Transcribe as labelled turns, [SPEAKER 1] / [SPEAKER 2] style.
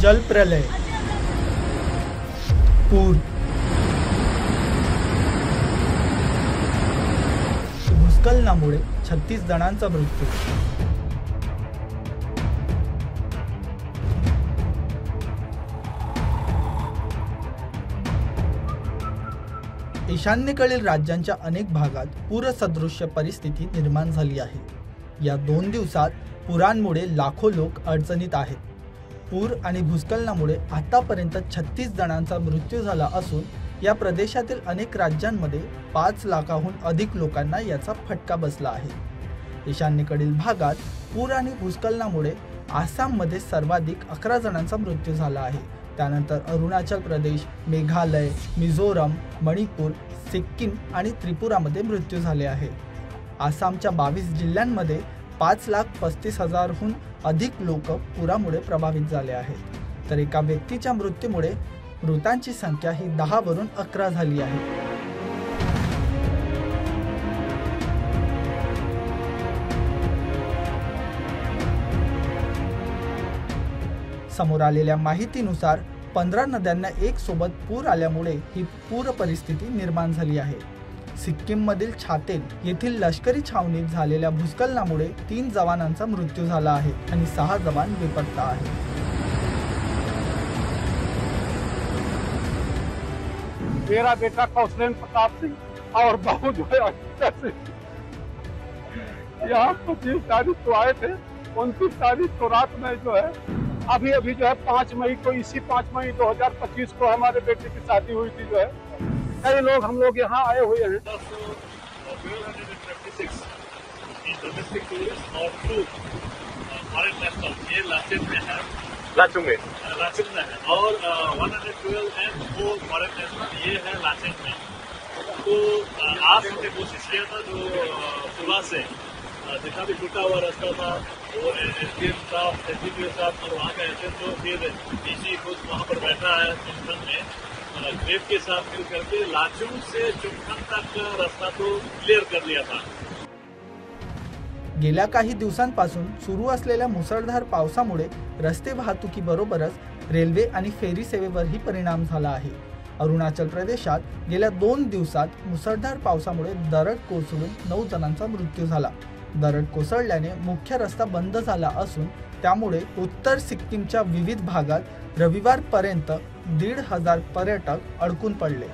[SPEAKER 1] जलप्रलय, पूर, भूस्खलनामुळे 36 जणांचा मृत्यू. ईशान्येकडील राज्यांच्या अनेक भागात पूरसदृश्य परिस्थिती निर्माण झाली आहे. या 2 दिवसात पुरांमुळे लाखो लोक अडचणीत आहेत. पूर आणि भूस्खलनामुळे आतापर्यंत 36 जणांचा मृत्यू झाला असून या प्रदेशातील अनेक राज्यांमध्ये 5 लाखाहून अधिक लोकांना याचा फटका बसला आहे. ईशान्येकडील भागात पूर आणि भूस्खलनामुळे आसाममध्ये सर्वाधिक 11 जणांचा मृत्यू झाला आहे. त्यानंतर अरुणाचल प्रदेश, मेघालय, मिझोरम, मणिपूर, सिक्कीम आणि त्रिपुरामध्ये मृत्यू झाले आहे. आसामच्या 22 जिल्ह्यांमध्ये 5,35,000हून अधिक लोक पुरामुळे प्रभावित झाले आहेत. तर एका व्यक्तीच्या मृत्यूमुळे मृतांची संख्या ही 10 वरून 11 झाली आहे. समोर आलेल्या माहितीनुसार 15 नद्यांना एक सोबत पूर आल्यामुळे ही पूर परिस्थिती निर्माण झाली आहे. सिक्कीममधील छातेन येथील लष्करी छावणीत झालेल्या भूस्खलनामुळे 3 जवानांचा मृत्यू झाला आहे आणि 6 जवान बेपत्ता आहेत.
[SPEAKER 2] मेरा बेटा कौशलेंद्र प्रताप सिंह और बहू जो है अक्षता सिंह यहाँ 25 तारीख को आए थे. 29 तारीख को रात में जो है अभी जो है 5 मई को, इसी 5 मई 2025 को हमारे बेटे की शादी हुई थी. जो है कई लोग हम लोग यहाँ आए हुए हैं.
[SPEAKER 3] ये लाचेन में है, और 112 एंड वो फॉरेन नेशनल ये है लाचेन में. तो आज हमने कोशिश किया था जो सुबह से जितना भी टूटा हुआ रास्ता था वो एसडीएम साहब, एसडीपीओ साहब और वहाँ का एसएम तो फिर डीसी खुद वहाँ पर बैठा है चुमथन में ग्रेप के साथ मिल करके लाचुंग से चुमथन तक रास्ता तो क्लियर कर लिया था.
[SPEAKER 1] गेल्या काही दिवसांपासून सुरू असलेल्या मुसळधार पावसामुळे रस्ते वाहतुकीबरोबरच रेल्वे आणि फेरी सेवेवरही परिणाम झाला आहे. अरुणाचल प्रदेशात गेल्या 2 दिवसात मुसळधार पावसामुळे दरड कोसळून 9 जणांचा मृत्यू झाला. दरड कोसळल्याने मुख्य रस्ता बंद झाला असून त्यामुळे उत्तर सिक्कीमच्या विविध भागात रविवारपर्यंत 1,500 पर्यटक अडकून पडले.